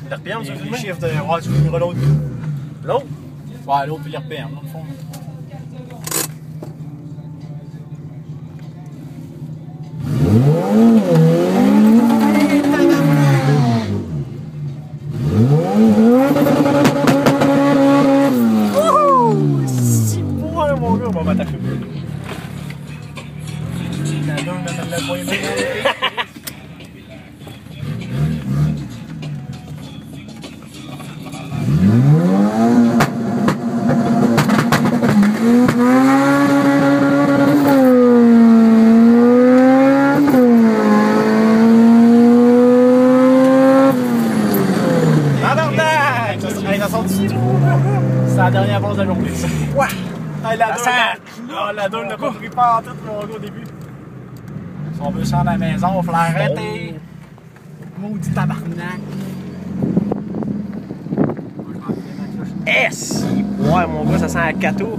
L'RPM, tu veux Les filmer? chiffres de... Ouais, tu filmeras l'autre. L'autre? Ouais, l'autre puis l'RPM, dans le fond. Wouhou! Si bois, mon gars, on va m'attaquer. La deux, on l'a pas aimé. C'est la dernière pause de la journée, ça. Ouais! Hey, la deux n'a pas pris part en tout, mon gars, au début. Si on veut se rendre à la maison, il va falloir arrêter. Maudit tabarnak! S! Ouais, mon gars, ça sent un cateau.